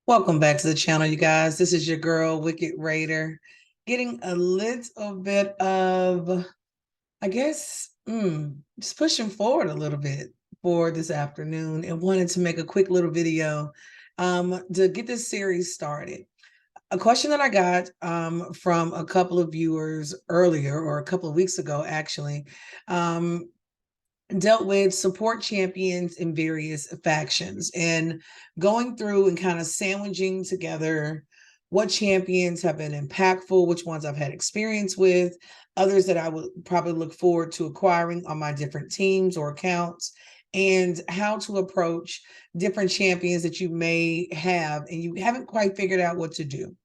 Welcome back to the channel, you guys. This is your girl, Wicked Raider, getting a little bit of, I guess, just pushing forward a little bit for this afternoon and wanted to make a quick little video to get this series started. A question that I got from a couple of viewers earlier, or a couple of weeks ago, actually, dealt with support champions in various factions and going through and kind of sandwiching together what champions have been impactful, which ones I've had experience with, others that I would probably look forward to acquiring on my different teams or accounts, and how to approach different champions that you may have and you haven't quite figured out what to do.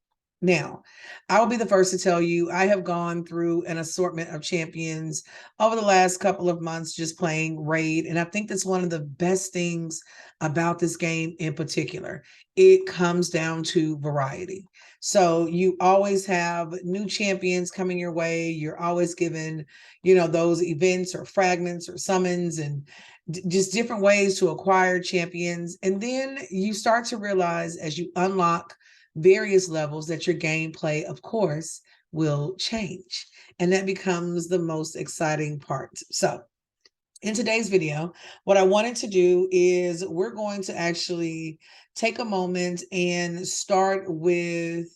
Now, I will be the first to tell you, I have gone through an assortment of champions over the last couple of months just playing Raid. And I think that's one of the best things about this game in particular. It comes down to variety. So you always have new champions coming your way. You're always given, those events or fragments or summons and just different ways to acquire champions. And then you start to realize as you unlock various levels that your gameplay, of course, will change. And that becomes the most exciting part. So in today's video, what I wanted to do is we're going to actually take a moment and start with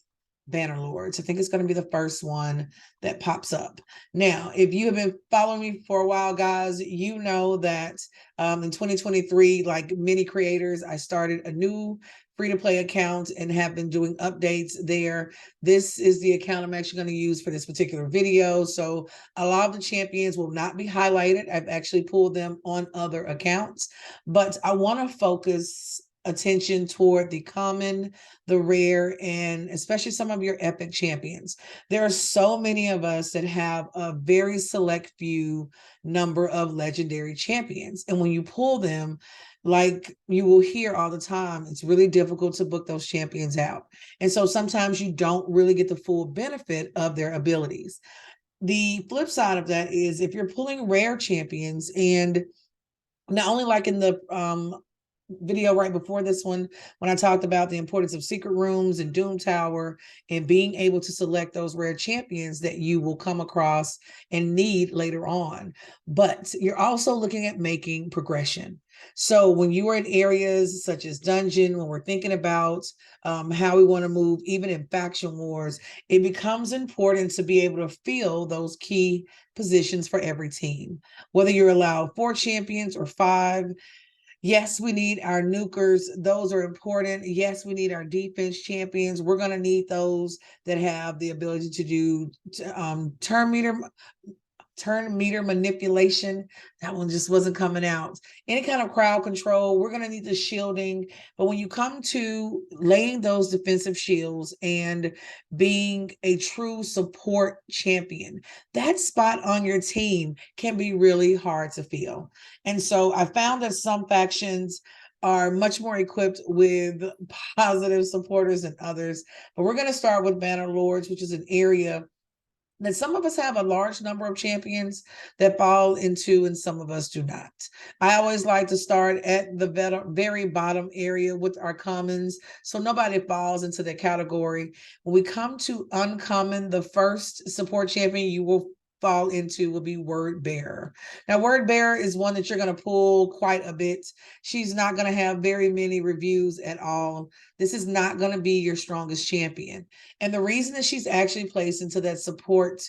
Bannerlords. I think it's going to be the first one that pops up. Now, if you have been following me for a while, guys, you know that in 2023, like many creators, I started a new free-to-play account and have been doing updates there. This is the account I'm actually going to use for this particular video. So a lot of the champions will not be highlighted. I've actually pulled them on other accounts, but I want to focus attention toward the common, the rare, and especially some of your epic champions. There are so many of us that have a very select few number of legendary champions. And when you pull them, like you will hear all the time, it's really difficult to book those champions out. And so sometimes you don't really get the full benefit of their abilities. The flip side of that is if you're pulling rare champions, and not only like in the video right before this one, when I talked about the importance of secret rooms and Doom Tower and being able to select those rare champions that you will come across and need later on. But you're also looking at making progression. So when you are in areas such as dungeon, when we're thinking about how we want to move, even in faction wars, it becomes important to be able to fill those key positions for every team. Whether you're allowed 4 champions or 5, yes, we need our nukers. Those are important. Yes, we need our defense champions. We're going to need those that have the ability to do turn meter manipulation. That one just wasn't coming out. Any kind of crowd control. We're going to need the shielding. But when you come to laying those defensive shields and being a true support champion, that spot on your team can be really hard to fill. And so I found that some factions are much more equipped with positive supporters than others. But we're going to start with Bannerlords, which is an area that some of us have a large number of champions that fall into, and some of us do not. I always like to start at the very bottom area with our commons, so nobody falls into the category. When we come to uncommon, the first support champion you will fall into will be Word Bearer. Now, Word Bearer is one that you're going to pull quite a bit. She's not going to have very many reviews at all. This is not going to be your strongest champion. And the reason that she's actually placed into that support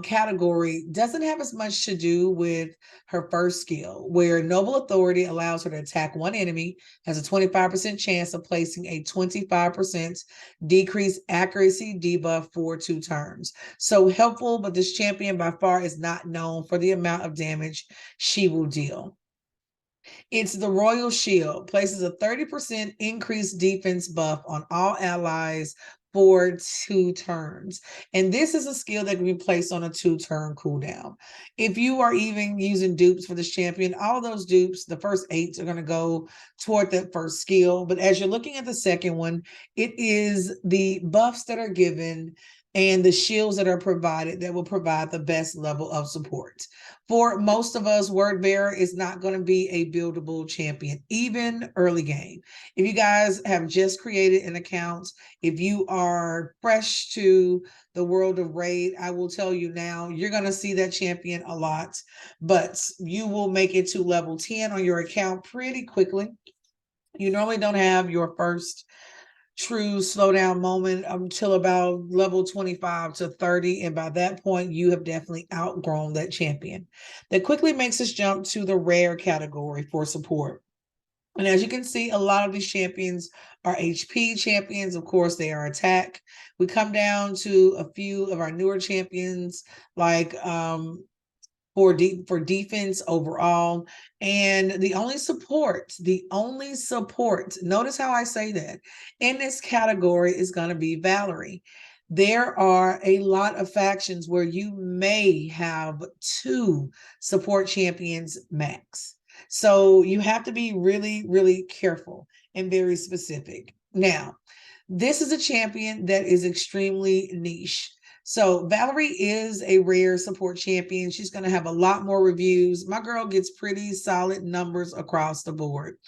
category doesn't have as much to do with her first skill, where Noble Authority allows her to attack one enemy, has a 25% chance of placing a 25% decreased accuracy debuff for 2 turns. So helpful, but this champion by far is not known for the amount of damage she will deal. It's the Royal Shield, places a 30% increased defense buff on all allies for 2 turns. And this is a skill that can be placed on a 2-turn cooldown. If you are even using dupes for this champion, all those dupes, the first 8 are going to go toward that first skill. But as you're looking at the second one, it is the buffs that are given and the shields that are provided that will provide the best level of support. For most of us, Word Bearer is not going to be a buildable champion, even early game. If you guys have just created an account, if you are fresh to the world of Raid, I will tell you now, you're going to see that champion a lot, but you will make it to level 10 on your account pretty quickly. You normally don't have your first true slowdown moment until about level 25 to 30. And by that point, you have definitely outgrown that champion. That quickly makes us jump to the rare category for support. And as you can see, a lot of these champions are HP champions. Of course, they are attack. We come down to a few of our newer champions like for defense overall. And the only support, notice how I say that, in this category is going to be Valerie. There are a lot of factions where you may have 2 support champions max. So you have to be really, really careful and very specific. Now, this is a champion that is extremely niche. So Valerie is a rare support champion. She's going to have a lot more reviews. My girl gets pretty solid numbers across the board.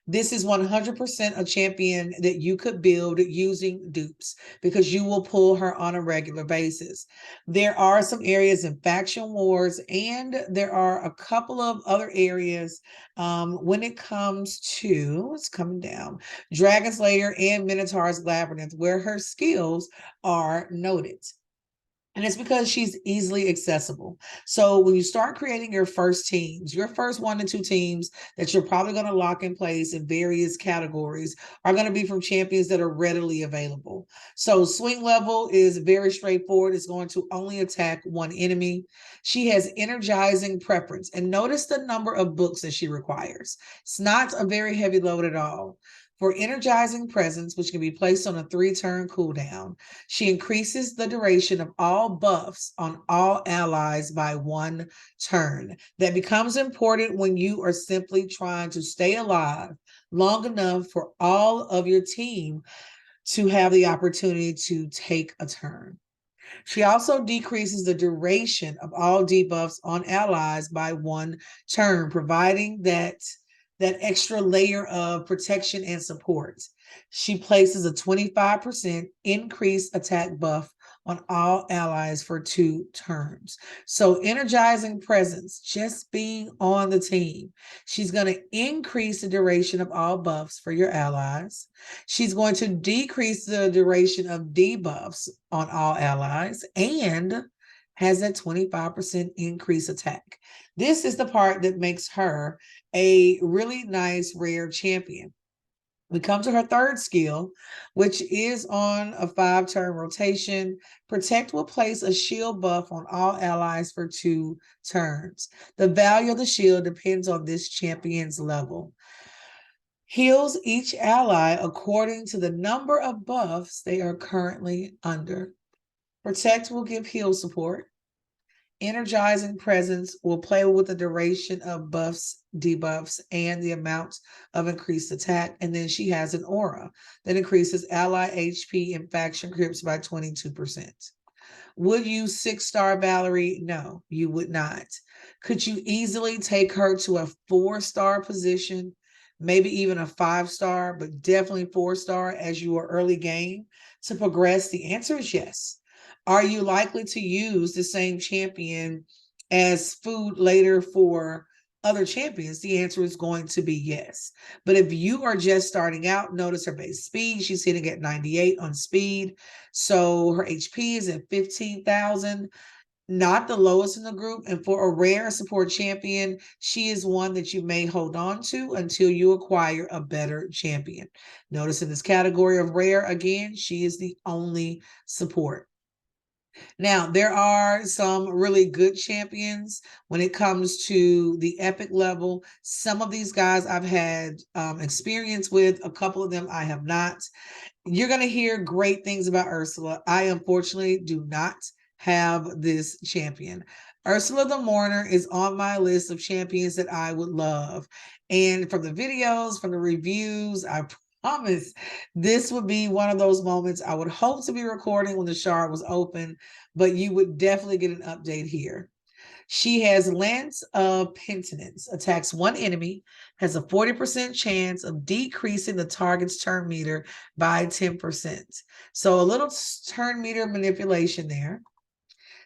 This is 100% a champion that you could build using dupes because you will pull her on a regular basis. There are some areas in faction wars, and there are a couple of other areas when it comes to, it's coming down, Dragon's Lair and Minotaur's Labyrinth, where her skills are noted. And it's because she's easily accessible. So when you start creating your first teams, your first 1 to 2 teams that you're probably going to lock in place in various categories are going to be from champions that are readily available. So swing level is very straightforward. It's going to only attack 1 enemy. She has energizing preference. And notice the number of books that she requires. It's not a very heavy load at all. For energizing presence, which can be placed on a 3-turn cooldown, she increases the duration of all buffs on all allies by 1 turn. That becomes important when you are simply trying to stay alive long enough for all of your team to have the opportunity to take a turn. She also decreases the duration of all debuffs on allies by 1 turn, providing that extra layer of protection and support. She places a 25% increased attack buff on all allies for 2 turns. So energizing presence, just being on the team. She's going to increase the duration of all buffs for your allies. She's going to decrease the duration of debuffs on all allies and has that 25% increase attack. This is the part that makes her a really nice rare champion. We come to her 3rd skill, which is on a 5-turn rotation. Protect will place a shield buff on all allies for 2 turns. The value of the shield depends on this champion's level. Heals each ally according to the number of buffs they are currently under. Protect will give heal support. Energizing presence will play with the duration of buffs, debuffs, and the amount of increased attack. And then she has an aura that increases ally HP and faction grips by 22%. Would you 6-star Valerie? No, you would not. Could you easily take her to a 4-star position? Maybe even a 5-star, but definitely 4-star as you are early game to progress? The answer is yes. Are you likely to use the same champion as food later for other champions? The answer is going to be yes. But if you are just starting out, notice her base speed. She's hitting at 98 on speed. So her HP is at 15,000, not the lowest in the group. And for a rare support champion, she is one that you may hold on to until you acquire a better champion. Notice in this category of rare, again, she is the only support. Now, there are some really good champions when it comes to the epic level. Some of these guys I've had experience with, a couple of them I have not. You're going to hear great things about Ursula. I unfortunately do not have this champion. Ursula the Mourner is on my list of champions that I would love. And from the videos, from the reviews, I promise this would be one of those moments I would hope to be recording when the shard was open, but you would definitely get an update here. She has Lance of Penitence, attacks one enemy, has a 40% chance of decreasing the target's turn meter by 10%. So a little turn meter manipulation there.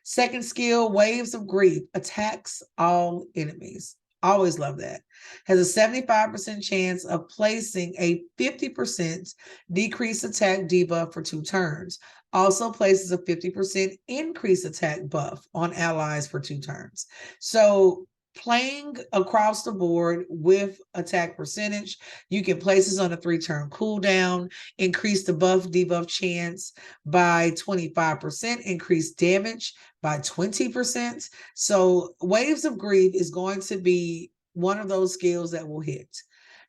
Second skill, Waves of Grief, attacks all enemies. Always love that. Has a 75% chance of placing a 50% decreased attack debuff for 2 turns. Also places a 50% increased attack buff on allies for 2 turns. So playing across the board with attack percentage, you can place this on a 3-turn cooldown, increase the buff debuff chance by 25%, increase damage by 20%. So Waves of Grief is going to be one of those skills that will hit.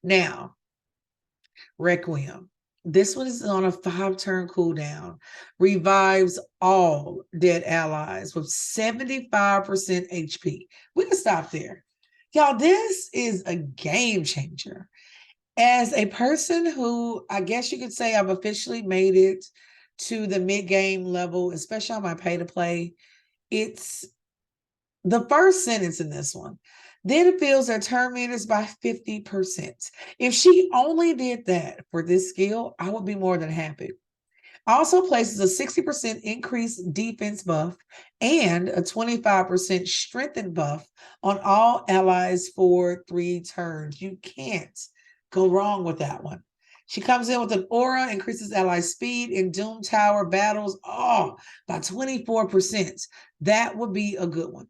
Now, Requiem. This one is on a 5-turn cooldown. Revives all dead allies with 75% HP. We can stop there. Y'all, this is a game changer. As a person who, I guess you could say I've officially made it to the mid-game level, especially on my pay-to-play, it's the first sentence in this one. Then it fills their turn meters by 50%. If she only did that for this skill, I would be more than happy. Also places a 60% increased defense buff and a 25% strengthened buff on all allies for 3 turns. You can't go wrong with that one. She comes in with an aura, increases ally speed in Doom Tower battles, by 24%. That would be a good one.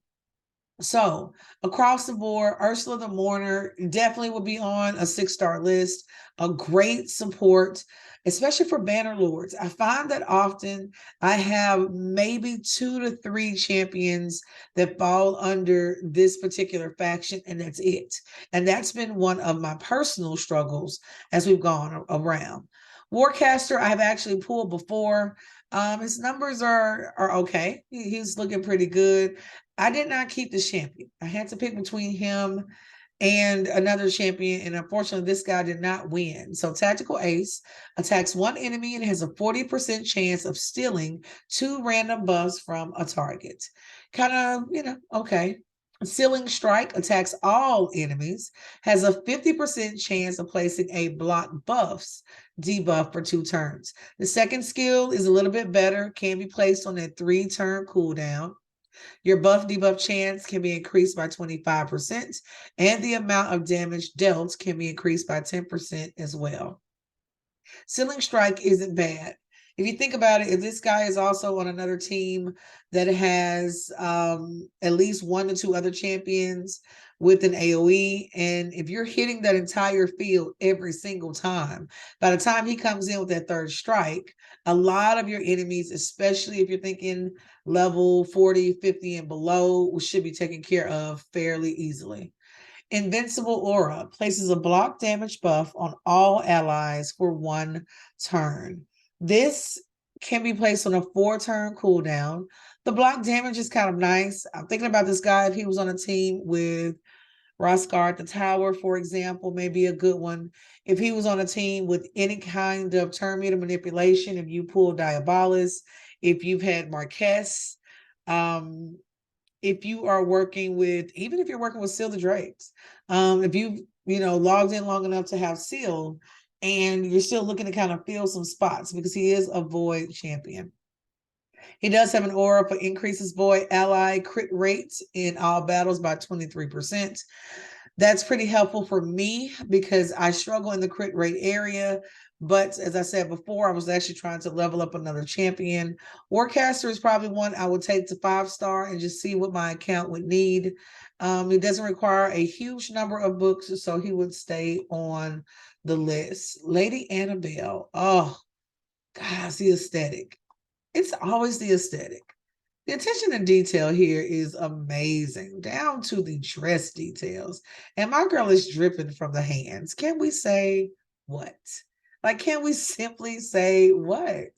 So across the board, Ursula the Mourner definitely will be on a 6-star list. A great support, especially for Banner Lords. I find that often I have maybe 2 to 3 champions that fall under this particular faction, and that's it. And that's been one of my personal struggles as we've gone around. Warcaster, I've actually pulled before. His numbers are okay. He's looking pretty good. I did not keep the champion. I had to pick between him and another champion, and unfortunately, this guy did not win. So Tactical Ace attacks one enemy and has a 40% chance of stealing 2 random buffs from a target. Kind of, okay. Sealing Strike attacks all enemies, has a 50% chance of placing a block buffs debuff for 2 turns. The second skill is a little bit better, can be placed on a 3-turn cooldown. Your buff debuff chance can be increased by 25%, and the amount of damage dealt can be increased by 10% as well. Sealing Strike isn't bad. If you think about it, if this guy is also on another team that has at least 1 to 2 other champions with an AoE, and if you're hitting that entire field every single time, by the time he comes in with that 3rd strike, a lot of your enemies, especially if you're thinking level 40, 50 and below, should be taken care of fairly easily. Invincible Aura places a block damage buff on all allies for 1 turn. This can be placed on a 4-turn cooldown. The block damage is kind of nice. I'm thinking about this guy if he was on a team with Rosgard the Tower, for example, may be a good one. If he was on a team with any kind of turn meter manipulation, if you pull Diabolus, if you've had Marquez, if you are working with, even if you're working with Seal the Drakes, if you've, logged in long enough to have Seal, and you're still looking to kind of fill some spots because he is a Void champion. He does have an aura for increases Void ally crit rates in all battles by 23%. That's pretty helpful for me because I struggle in the crit rate area. But as I said before, I was actually trying to level up another champion. Warcaster is probably one I would take to 5-star and just see what my account would need. It doesn't require a huge number of books, so he would stay on the list. Lady Annabelle. Oh, gosh, the aesthetic. It's always the aesthetic. The attention to detail here is amazing, down to the dress details. And my girl is dripping from the hands. Can we say what? Can we simply say what?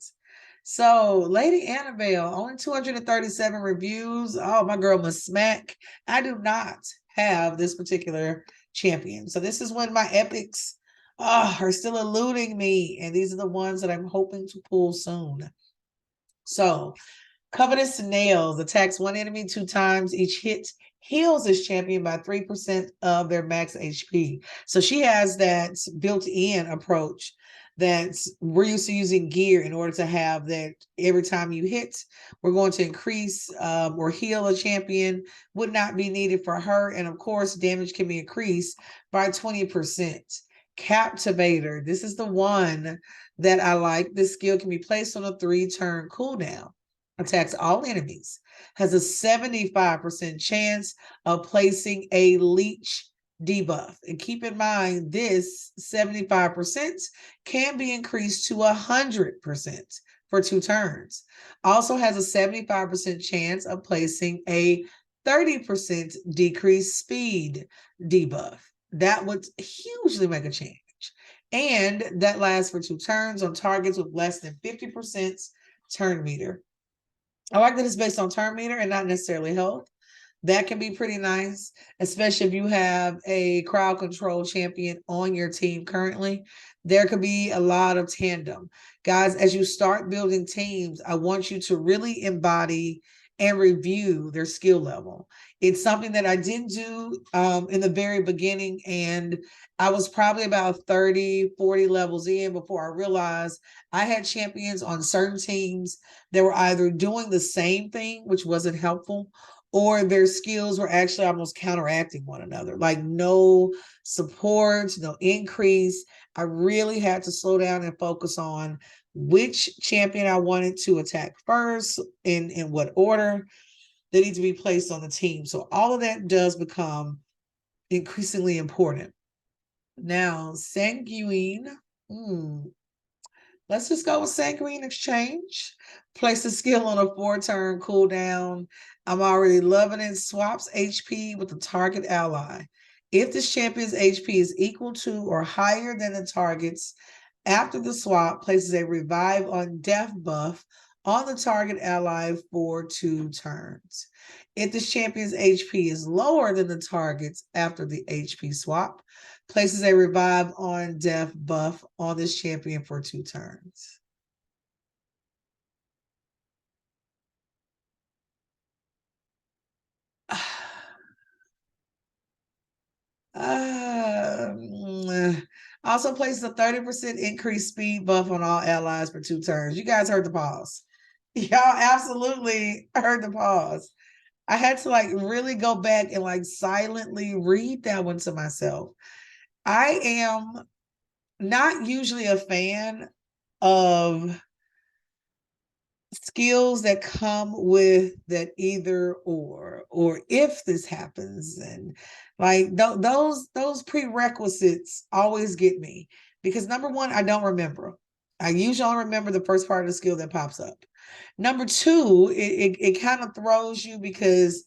So, Lady Annabelle, only 237 reviews. Oh, my girl must smack. I do not have this particular champion. So, this is when my epics are still eluding me. And these are the ones that I'm hoping to pull soon. So, Covetous Nails attacks one enemy 2 times. Each hit heals this champion by 3% of their max HP. So she has that built-in approach that we're used to using gear in order to have that every time you hit, we're going to increase or heal a champion. Would not be needed for her. And of course, damage can be increased by 20%. Captivator. This is the one that I like. This skill can be placed on a 3-turn cooldown. Attacks all enemies. Has a 75% chance of placing a leech debuff. And keep in mind, this 75% can be increased to 100% for 2 turns. Also has a 75% chance of placing a 30% decreased speed debuff. That would hugely make a change. And that lasts for 2 turns on targets with less than 50% turn meter. I like that it's based on turn meter and not necessarily health. That can be pretty nice, especially if you have a crowd control champion on your team currently. There could be a lot of tandem. Guys, as you start building teams, I want you to really embody and review their skill level. It's something that I didn't do in the very beginning, and I was probably about 30, 40 levels in before I realized I had champions on certain teams that were either doing the same thing, which wasn't helpful, or their skills were actually almost counteracting one another, like no support, no increase. I really had to slow down and focus on which champion I wanted to attack first, in what order they need to be placed on the team. So all of that does become increasingly important. Now, Sanguine, let's just go with Sanguine Exchange. Place the skill on a 4-turn cooldown. I'm already loving it. Swaps HP with the target ally. If this champion's HP is equal to or higher than the target's, after the swap, places a revive on death buff on the target ally for 2 turns. If this champion's HP is lower than the target's after the HP swap, places a revive on death buff on this champion for 2 turns. Also places a 30% increased speed buff on all allies for 2 turns. You guys heard the pause. Y'all absolutely heard the pause. I had to like really go back and like silently read that one to myself. I am not usually a fan of skills that come with that either or if this happens, and like those prerequisites always get me, because number one, I don't remember. I usually only remember the first part of the skill that pops up. Number two, it kind of throws you, because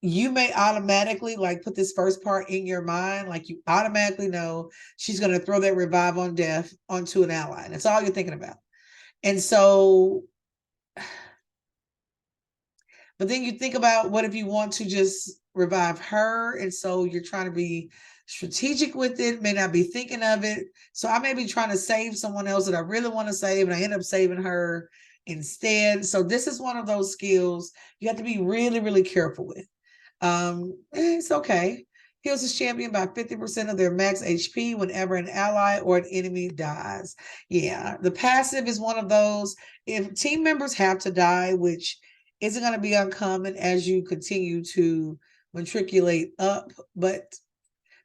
you may automatically like put this first part in your mind, like you automatically know she's going to throw that revive on death onto an ally. That's all you're thinking about. And so, but then you think about, what if you want to just revive her? And so you're trying to be strategic with it, may not be thinking of it. So I may be trying to save someone else that I really want to save, and I end up saving her instead. So this is one of those skills you have to be really, really careful with. It's okay. Heals his champion by 50% of their max HP whenever an ally or an enemy dies. Yeah, the passive is one of those. If team members have to die, which isn't going to be uncommon as you continue to matriculate up, but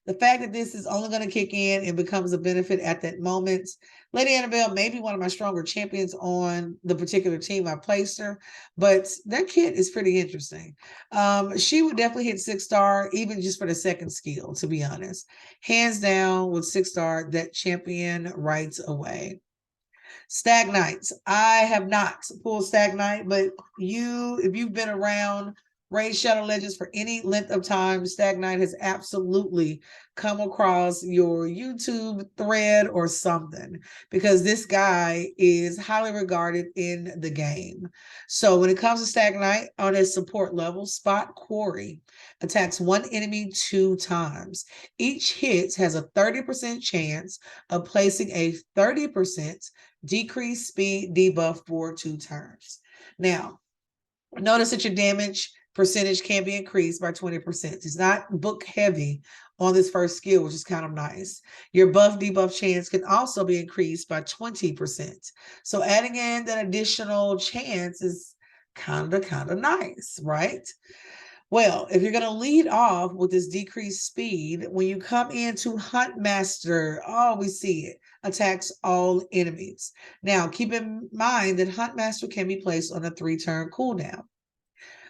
the fact that this is only going to kick in and becomes a benefit at that moment. Lady Annabelle may be one of my stronger champions on the particular team I placed her, but that kit is pretty interesting. She would definitely hit 6-star, even just for the second skill, to be honest. Hands down, with 6-star, that champion right away. Stag Knights. I have not pulled Stag Knight, but if you've been around Raid Shadow Legends for any length of time, Stag Knight has absolutely come across your YouTube thread or something, because this guy is highly regarded in the game. So when it comes to Stag Knight, on his support level, Spot Quarry attacks one enemy 2 times. Each hit has a 30% chance of placing a 30% decreased speed debuff for 2 turns. Now, notice that your damage percentage can be increased by 20%. It's not book heavy on this first skill, which is kind of nice. Your buff debuff chance can also be increased by 20%. So adding in that additional chance is kind of nice, right? Well, if you're going to lead off with this decreased speed, when you come into Huntmaster, oh, we see it, attacks all enemies. Now, keep in mind that Huntmaster can be placed on a 3-turn cooldown.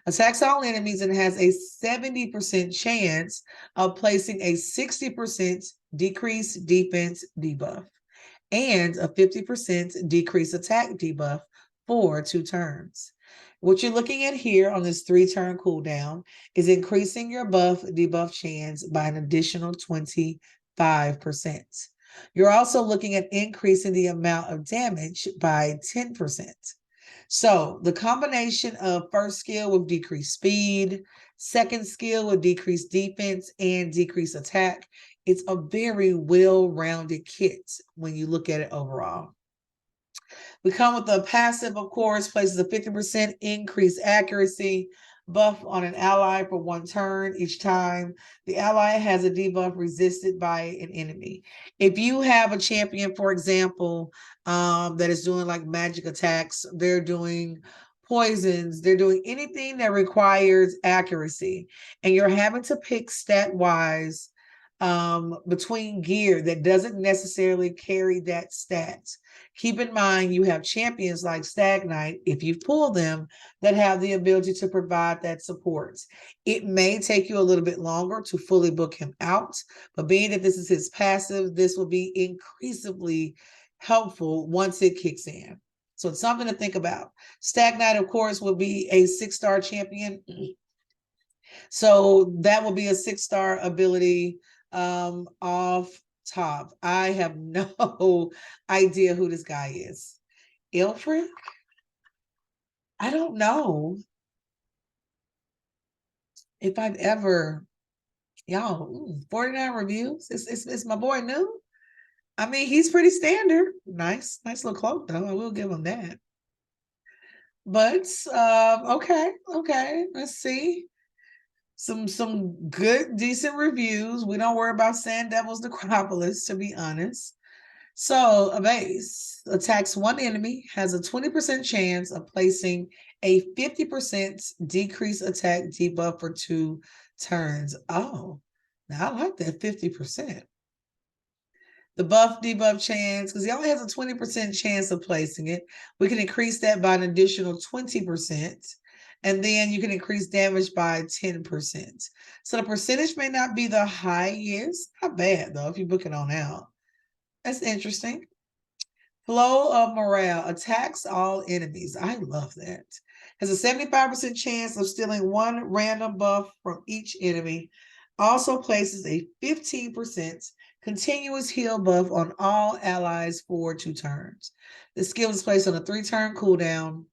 Attacks all enemies and has a 70% chance of placing a 60% decreased defense debuff and a 50% decreased attack debuff for 2 turns. What you're looking at here on this 3-turn cooldown is increasing your buff debuff chance by an additional 25%. You're also looking at increasing the amount of damage by 10%. So the combination of first skill with decreased speed, second skill with decreased defense and decreased attack, it's a very well-rounded kit when you look at it overall. We come with the passive, of course, places a 50% increased accuracy buff on an ally for 1 turn each time the ally has a debuff resisted by an enemy. If you have a champion, for example, that is doing like magic attacks, they're doing poisons, they're doing anything that requires accuracy, and you're having to pick stat-wise between gear that doesn't necessarily carry that stat. Keep in mind, you have champions like Stag Knight, if you pull them, that have the ability to provide that support. It may take you a little bit longer to fully book him out, but being that this is his passive, this will be increasingly helpful once it kicks in. So it's something to think about. Stag Knight, of course, will be a 6-star champion. So that will be a 6-star ability off top. I have no idea who this guy is. Ilfric? I don't know if I've ever, y'all, 49 reviews. It's my boy New. I mean, he's pretty standard. Nice little cloak though. I will give him that. But okay. Let's see. Some good, decent reviews. We don't worry about Sand Devil's Necropolis, to be honest. So a base attacks one enemy, has a 20% chance of placing a 50% decrease attack debuff for 2 turns. Oh, now I like that 50%. The buff debuff chance, because he only has a 20% chance of placing it, we can increase that by an additional 20%. And then you can increase damage by 10%. So the percentage may not be the highest. Not bad, though, if you book it on out. That's interesting. Flow of Morale attacks all enemies. I love that. Has a 75% chance of stealing 1 random buff from each enemy. Also places a 15% continuous heal buff on all allies for 2 turns. The skill is placed on a 3-turn cooldown.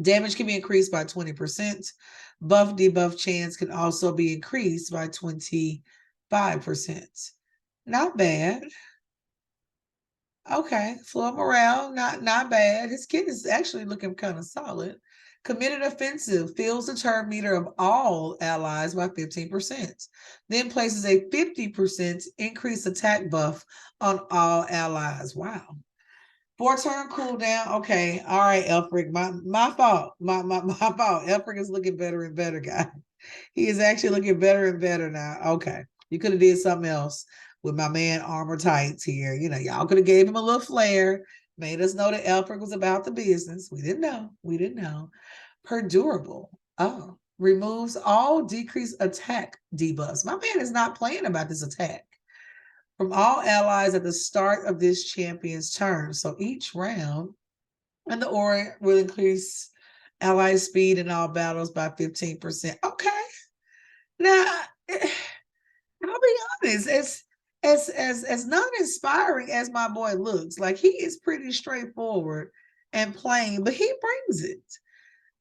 Damage can be increased by 20%. Buff debuff chance can also be increased by 25%. Not bad. Okay, Flow of Morale, not bad. His kit is actually looking kind of solid. Committed Offensive fills the turn meter of all allies by 15%. Then places a 50% increased attack buff on all allies. Wow. 4-turn cooldown. Okay. All right, Elfric. My fault. My fault. Elfric is looking better and better, guys. He is actually looking better and better now. Okay. You could have did something else with my man Armor Tights here. You know, y'all could have gave him a little flair, made us know that Elfric was about the business. We didn't know. Perdurable. Oh, removes all decreased attack debuffs. My man is not playing about this attack from all allies at the start of this champion's turn. So each round, and the aura will increase ally speed in all battles by 15%. Okay. Now, I'll be honest, as not inspiring as my boy looks, like he is pretty straightforward and plain, but he brings it.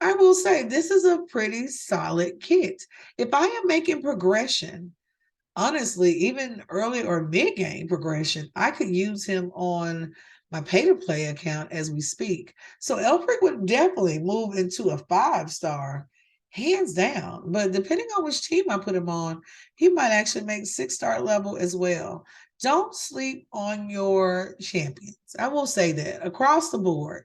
I will say this is a pretty solid kit. If I am making progression, honestly, even early or mid game progression, I could use him on my pay to play account as we speak. So Elfric would definitely move into a 5-star, hands down. But depending on which team I put him on, he might actually make 6-star level as well. Don't sleep on your champions. I will say that across the board.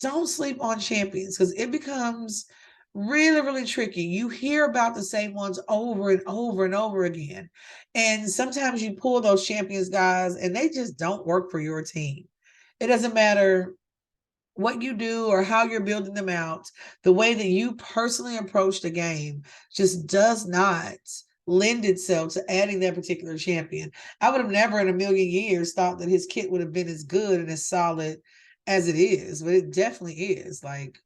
Don't sleep on champions because it becomes really, really tricky. You hear about the same ones over and over and over again. And sometimes you pull those champions guys and they just don't work for your team. It doesn't matter what you do or how you're building them out. The way that you personally approach the game just does not lend itself to adding that particular champion. I would have never in a million years thought that his kit would have been as good and as solid as it is, but it definitely is. Like,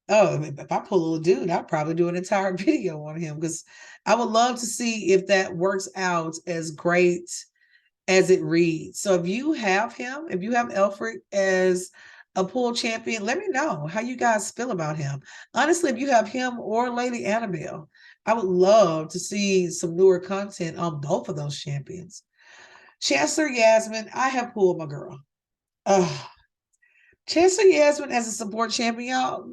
oh, if I pull a little dude, I'll probably do an entire video on him because I would love to see if that works out as great as it reads. So if you have him, if you have Elfric as a pool champion, let me know how you guys feel about him. Honestly, if you have him or Lady Annabelle, I would love to see some newer content on both of those champions. Chancellor Yasmin, I have pulled my girl. Chancellor Yasmin as a support champion, y'all.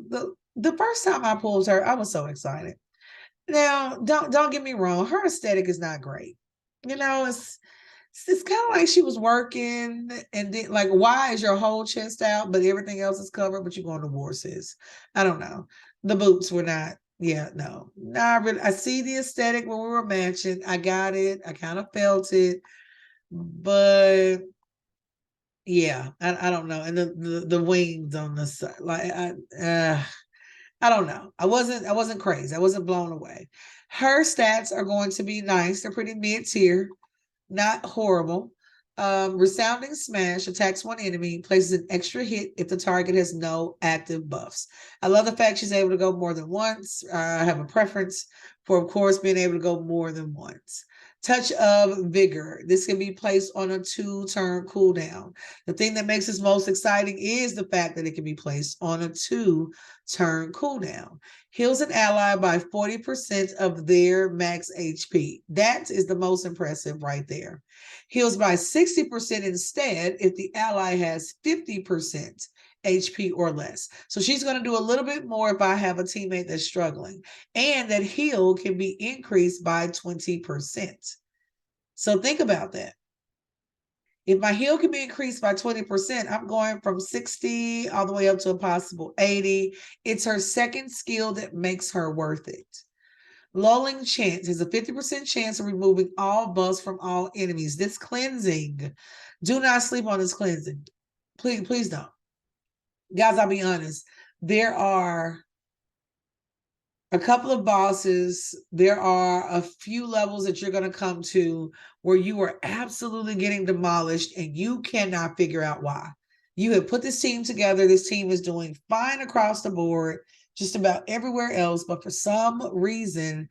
The first time I pulled her, I was so excited. Now, don't get me wrong, her aesthetic is not great. You know, it's kind of like she was working and then like, why is your whole chest out, but everything else is covered, but you're going to war, sis? I don't know. The boots were not, yeah, no. Really, I see the aesthetic when we were matching. I got it. I kind of felt it, but yeah, I don't know. And the wings on the side, like I don't know. I wasn't crazy. I wasn't blown away. Her stats are going to be nice. They're pretty mid tier, not horrible. Resounding Smash attacks one enemy, places an extra hit if the target has no active buffs. I love the fact she's able to go more than once. I have a preference for, of course, being able to go more than once. Touch of Vigor. This can be placed on a 2-turn cooldown. The thing that makes this most exciting is the fact that it can be placed on a 2-turn cooldown. Heals an ally by 40% of their max HP. That is the most impressive right there. Heals by 60% instead if the ally has 50% HP or less. So she's going to do a little bit more if I have a teammate that's struggling. And that heal can be increased by 20%. So think about that. If my heal can be increased by 20%, I'm going from 60 all the way up to a possible 80. It's her second skill that makes her worth it. Lulling Chance has a 50% chance of removing all buffs from all enemies. This cleansing, do not sleep on this cleansing. Please don't. Guys, I'll be honest. There are a couple of bosses. There are a few levels that you're going to come to where you are absolutely getting demolished and you cannot figure out why. You have put this team together. This team is doing fine across the board, just about everywhere else. But for some reason,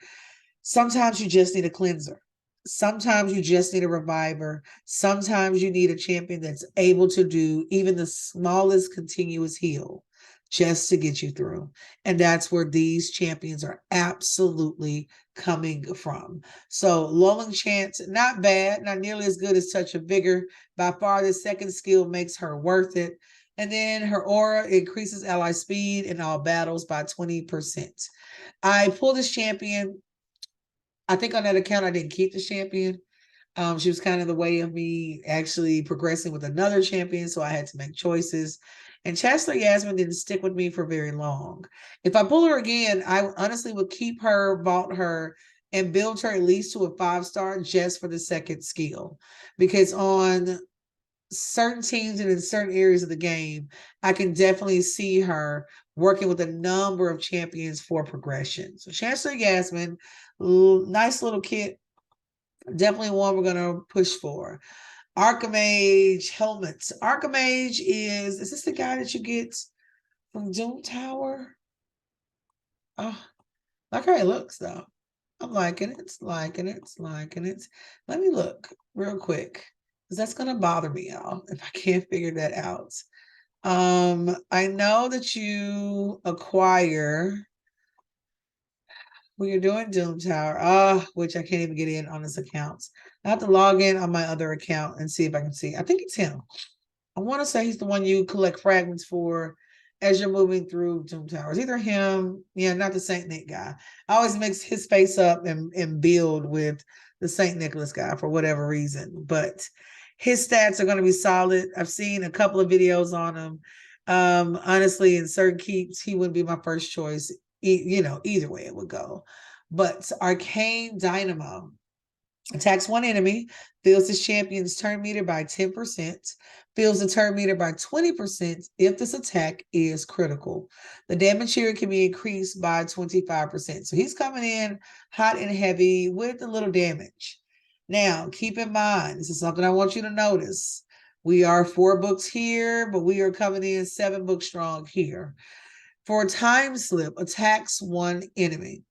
sometimes you just need a cleanser. Sometimes you just need a reviver. Sometimes you need a champion that's able to do even the smallest continuous heal just to get you through. And that's where these champions are absolutely coming from. So Lulling Chance, not bad, not nearly as good as Touch of Vigor. By far, the second skill makes her worth it. And then her aura increases ally speed in all battles by 20%. I pulled this champion. I think on that account, I didn't keep the champion. She was kind of the way of me actually progressing with another champion, so I had to make choices. And Chancellor Yasmin didn't stick with me for very long. If I pull her again, I honestly would keep her, vault her, and build her at least to a 5-star just for the second skill. Because on certain teams and in certain areas of the game, I can definitely see her working with a number of champions for progression. So Chancellor Yasmin, nice little kit. Definitely one we're going to push for. Archimage helmets. Archimage is this the guy that you get from Doom Tower? Oh, like how it looks though. I'm liking it, liking it, liking it. Let me look real quick because that's gonna bother me, y'all, if I can't figure that out. I know that you acquire when you're doing Doom Tower, which I can't even get in on his accounts. I have to log in on my other account and see if I can see. I think it's him. I want to say he's the one you collect fragments for as you're moving through Doom Towers. Either him, yeah, not the Saint Nick guy. I always mix his face up and build with the Saint Nicholas guy for whatever reason. But his stats are going to be solid. I've seen a couple of videos on him. Honestly, in certain keeps, he wouldn't be my first choice. Either way it would go. But Arcane Dynamo attacks one enemy, fills his champion's turn meter by 10%, fills the turn meter by 20% if this attack is critical. The damage here can be increased by 25%. So he's coming in hot and heavy with a little damage. Now, keep in mind, this is something I want you to notice. We are 4 books here, but we are coming in 7 books strong here. For Time Slip, attacks one enemy.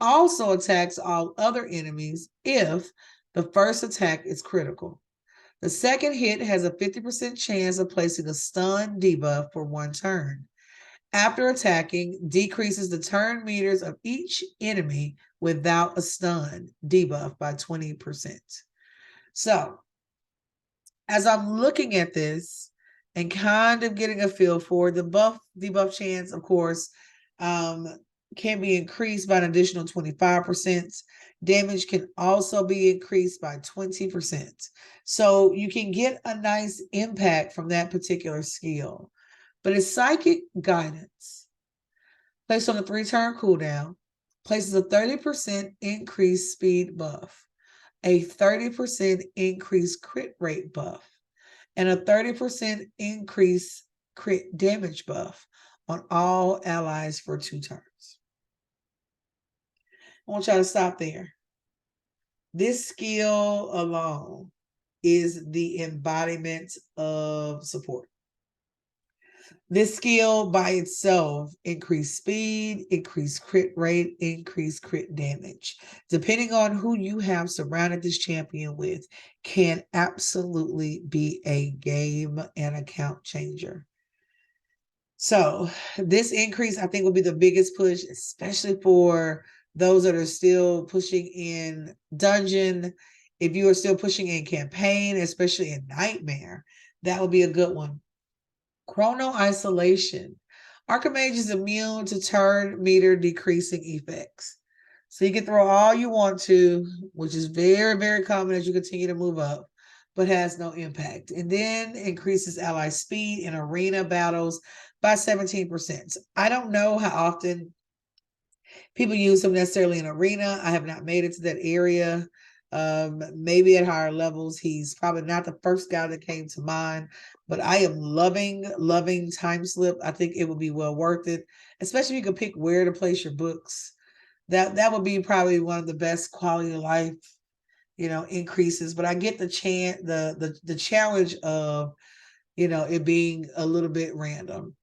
Also attacks all other enemies if the first attack is critical. The second hit has a 50% chance of placing a stun debuff for 1 turn. After attacking, decreases the turn meters of each enemy without a stun debuff by 20%. So, as I'm looking at this and kind of getting a feel for the debuff chance, of course, can be increased by an additional 25%. Damage can also be increased by 20%. So you can get a nice impact from that particular skill. But it's Psychic Guidance. Placed on a 3-turn cooldown, places a 30% increased speed buff, a 30% increased crit rate buff, and a 30% increase crit damage buff on all allies for 2 turns. I want y'all to stop there. This skill alone is the embodiment of support. This skill by itself increase speed, increase crit rate, increase crit damage. Depending on who you have surrounded this champion with, can absolutely be a game and account changer. So this increase, I think, will be the biggest push, especially for those that are still pushing in dungeon. If you are still pushing in campaign, especially in nightmare, that will be a good one. Chrono Isolation. Archimage is immune to turn meter decreasing effects. So you can throw all you want to, which is very, very common as you continue to move up, but has no impact. And then increases ally speed in arena battles by 17%. I don't know how often people use him necessarily in arena. I have not made it to that area. Maybe at higher levels, he's probably not the first guy that came to mind, but I am loving Time Slip. I think it would be well worth it, especially if you could pick where to place your books. That would be probably one of the best quality of life, increases. But I get the challenge of, it being a little bit random.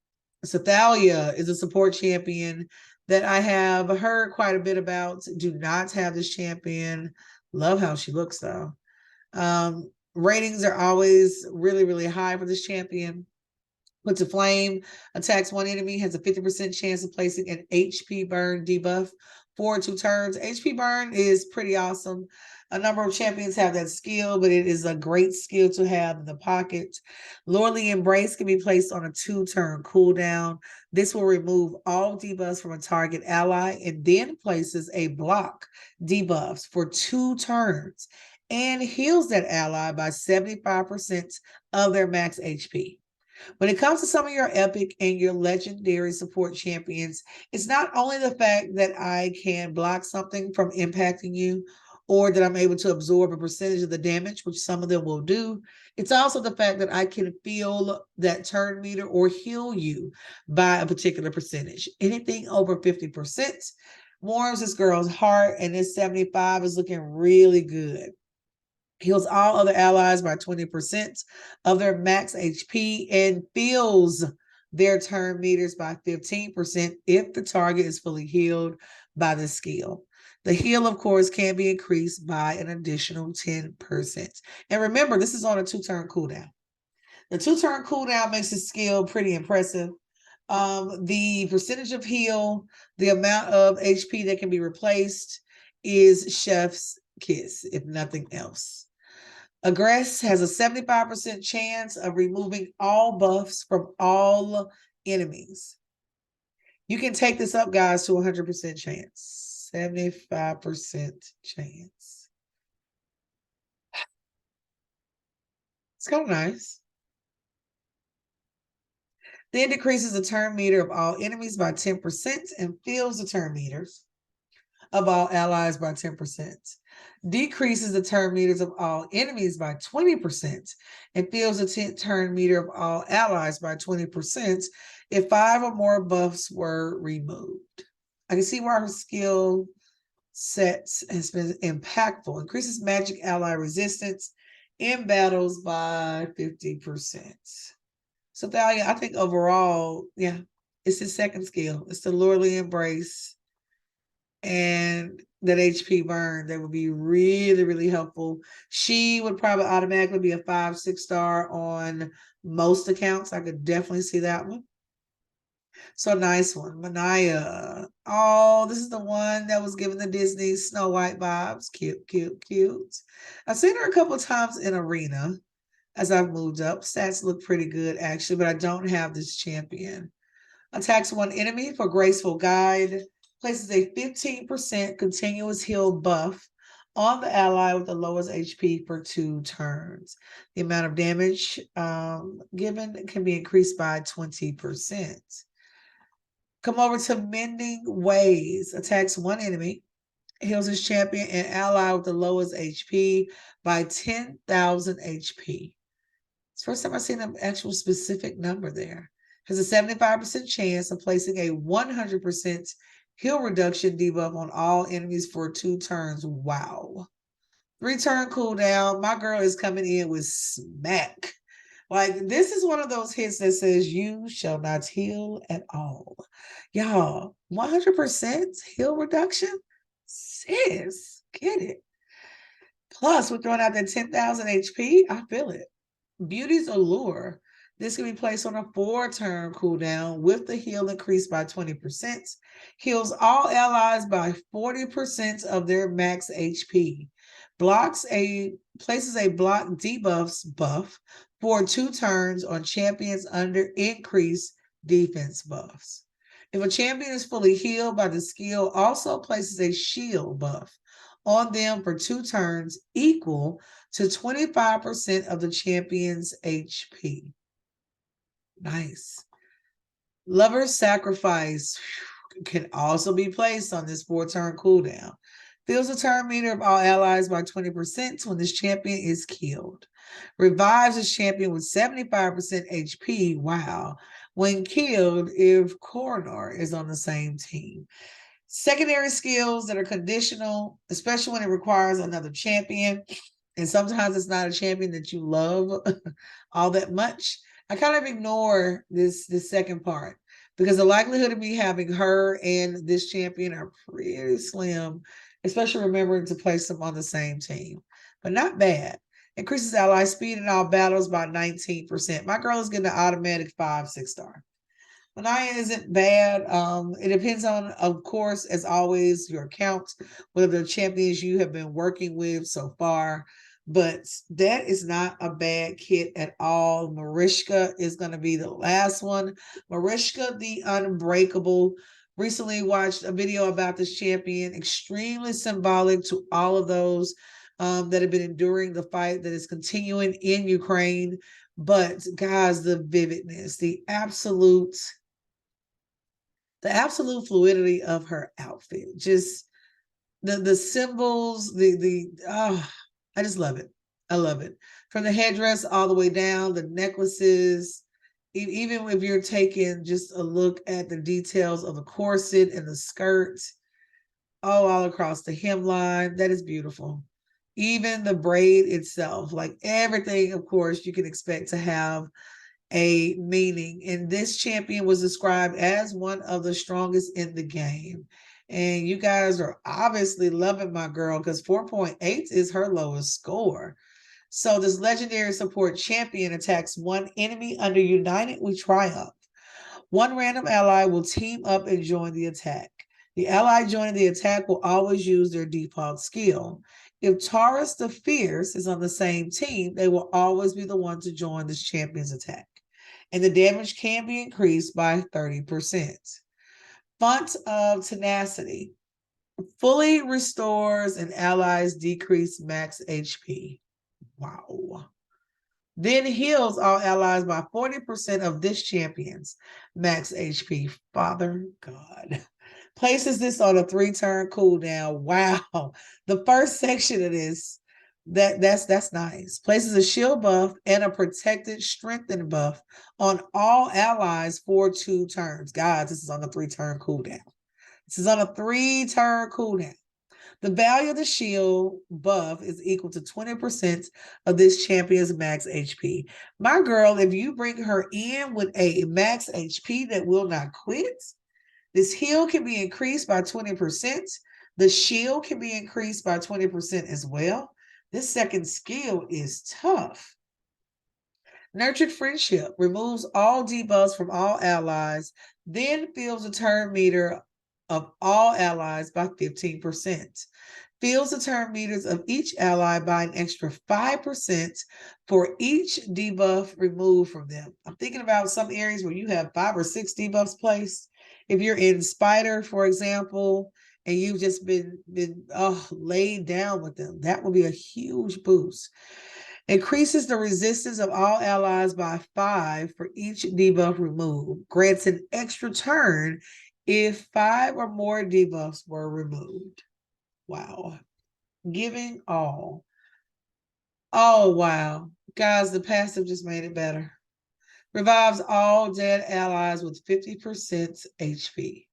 So Thalia is a support champion that I have heard quite a bit about. Do not have this champion. Love how she looks though. Ratings are always really, really high for this champion. Puts a flame, attacks one enemy, has a 50% chance of placing an HP burn debuff for 2 turns. HP burn is pretty awesome. A number of champions have that skill, but it is a great skill to have in the pocket. Lordly Embrace can be placed on a 2-turn cooldown. This will remove all debuffs from a target ally and then places a block debuffs for 2 turns and heals that ally by 75% of their max HP. When it comes to some of your epic and your legendary support champions, it's not only the fact that I can block something from impacting you or that I'm able to absorb a percentage of the damage, which some of them will do. It's also the fact that I can feel that turn meter or heal you by a particular percentage. Anything over 50% warms this girl's heart, and this 75 is looking really good. Heals all other allies by 20% of their max HP and feels their turn meters by 15% if the target is fully healed by the skill. The heal, of course, can be increased by an additional 10%. And remember, this is on a 2-turn cooldown. The 2-turn cooldown makes the skill pretty impressive. The percentage of heal, the amount of HP that can be replaced is chef's kiss, if nothing else. Aggress has a 75% chance of removing all buffs from all enemies. You can take this up, guys, to 100% chance. 75% chance. It's kind of nice. Then decreases the turn meter of all enemies by 10% and fills the turn meters of all allies by 10%. Decreases the turn meters of all enemies by 20% and fills the turn meter of all allies by 20% if 5 or more buffs were removed. I can see why her skill sets has been impactful. Increases magic ally resistance in battles by 50%. So Thalia, I think overall, yeah, it's his second skill. It's the Lordly Embrace and that HP burn that would be really, really helpful. She would probably automatically be a 5-6 star on most accounts. I could definitely see that one. So nice one. Manaya. Oh, this is the one that was given the Disney Snow White vibes. Cute, cute, cute. I've seen her a couple of times in Arena as I've moved up. Stats look pretty good, actually, but I don't have this champion. Attacks one enemy for Graceful Guide. Places a 15% continuous heal buff on the ally with the lowest HP for 2 turns. The amount of damage given can be increased by 20%. Come over to Mending Ways. Attacks one enemy. Heals his champion and ally with the lowest HP by 10,000 HP. It's the first time I've seen an actual specific number there. Has a 75% chance of placing a 100% heal reduction debuff on all enemies for 2 turns. Wow. 3-turn cooldown. My girl is coming in with smack. Like, this is one of those hits that says you shall not heal at all. Y'all, 100% heal reduction? Sis, get it. Plus, we're throwing out that 10,000 HP. I feel it. Beauty's Allure. This can be placed on a 4-turn cooldown with the heal increased by 20%. Heals all allies by 40% of their max HP. Places a block debuffs buff for 2 turns on champions under increased defense buffs. If a champion is fully healed by the skill, also places a shield buff on them for 2 turns equal to 25% of the champion's HP. Nice. Lover's Sacrifice can also be placed on this 4-turn cooldown. Fills the turn meter of all allies by 20% when this champion is killed. Revives this champion with 75% HP, wow, when killed if Koronor is on the same team. Secondary skills that are conditional, especially when it requires another champion, and sometimes it's not a champion that you love all that much. I kind of ignore this second part because the likelihood of me having her and this champion are pretty slim, especially remembering to place them on the same team. But not bad. Increases ally speed in all battles by 19%. My girl is getting an automatic 5-6 star. Manaya isn't bad. It depends on, of course, as always, your account, whether the champions you have been working with so far. But that is not a bad kit at all. Mariska is going to be the last one. Mariska the Unbreakable. Recently watched a video about this champion. Extremely symbolic to all of those that have been enduring the fight that is continuing in Ukraine. But guys, the vividness, the absolute fluidity of her outfit, just the symbols, I just love it. I love it. From the headdress all the way down, the necklaces, even if you're taking just a look at the details of the corset and the skirt, all across the hemline, that is beautiful. Even the braid itself, like everything, of course, you can expect to have a meaning. And this champion was described as one of the strongest in the game. And you guys are obviously loving my girl because 4.8 is her lowest score. So this legendary support champion attacks one enemy under United We Triumph. One random ally will team up and join the attack. The ally joining the attack will always use their default skill. If Taurus the Fierce is on the same team, they will always be the one to join this champion's attack. And the damage can be increased by 30%. Font of Tenacity fully restores an ally's decreased max HP. Wow. Then heals all allies by 40% of this champion's max HP. Father God. Places this on a 3-turn cooldown. Wow. The first section of this, that's nice. Places a shield buff and a protected strengthened buff on all allies for 2 turns. Guys, this is on a 3-turn cooldown. This is on a 3-turn cooldown. The value of the shield buff is equal to 20% of this champion's max HP. My girl, if you bring her in with a max HP that will not quit, this heal can be increased by 20%. The shield can be increased by 20% as well. This second skill is tough. Nurtured Friendship removes all debuffs from all allies, then fills the turn meter of all allies by 15%. Fills the turn meters of each ally by an extra 5% for each debuff removed from them. I'm thinking about some areas where you have 5 or 6 debuffs placed. If you're in Spider, for example, and you've just been laid down with them, that will be a huge boost. Increases the resistance of all allies by 5 for each debuff removed. Grants an extra turn if 5 or more debuffs were removed. Wow. Giving all. Oh, wow. Guys, the passive just made it better. Revives all dead allies with 50% HP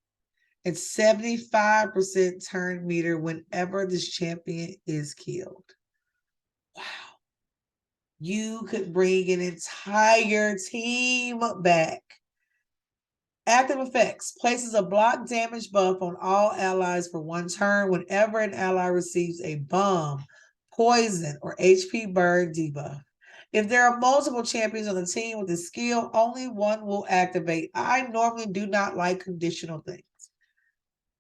and 75% turn meter whenever this champion is killed. Wow. You could bring an entire team back. Active effects. Places a block damage buff on all allies for 1 turn whenever an ally receives a bomb, poison, or HP burn debuff. If there are multiple champions on the team with a skill, only one will activate. I normally do not like conditional things,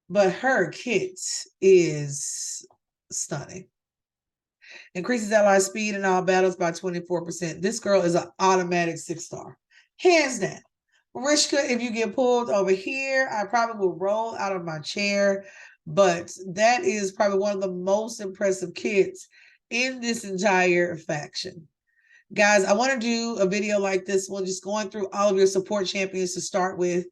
but her kit is stunning. Increases ally speed in all battles by 24%. This girl is an automatic 6-star. Hands down. Mariska, if you get pulled over here, I probably will roll out of my chair, but that is probably one of the most impressive kits in this entire faction. Guys, I want to do a video like this one, just going through all of your support champions to start with.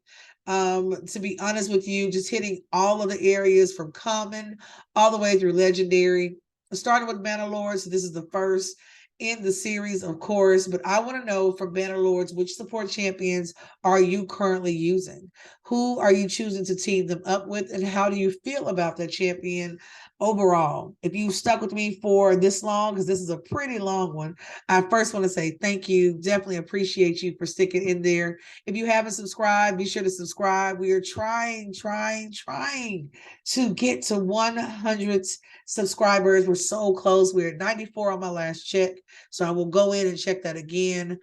To be honest with you, just hitting all of the areas from common all the way through legendary. Starting with Bannerlord, so this is the first in the series, of course, but I want to know from Bannerlords, which support champions are you currently using? Who are you choosing to team them up with? And how do you feel about that champion overall? If you stuck with me for this long, because this is a pretty long one, I first want to say thank you. Definitely appreciate you for sticking in there. If you haven't subscribed, be sure to subscribe. We are trying to get to 100 subscribers. We're so close. We're at 94 on my last check. So I will go in and check that again.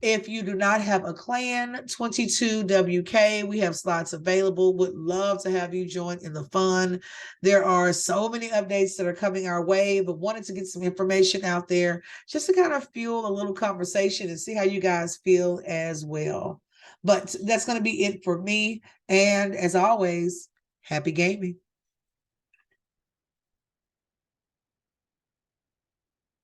If you do not have a clan, 22WK, we have slots available. Would love to have you join in the fun. There are so many updates that are coming our way, but wanted to get some information out there just to kind of fuel a little conversation and see how you guys feel as well. But that's going to be it for me. And as always, happy gaming.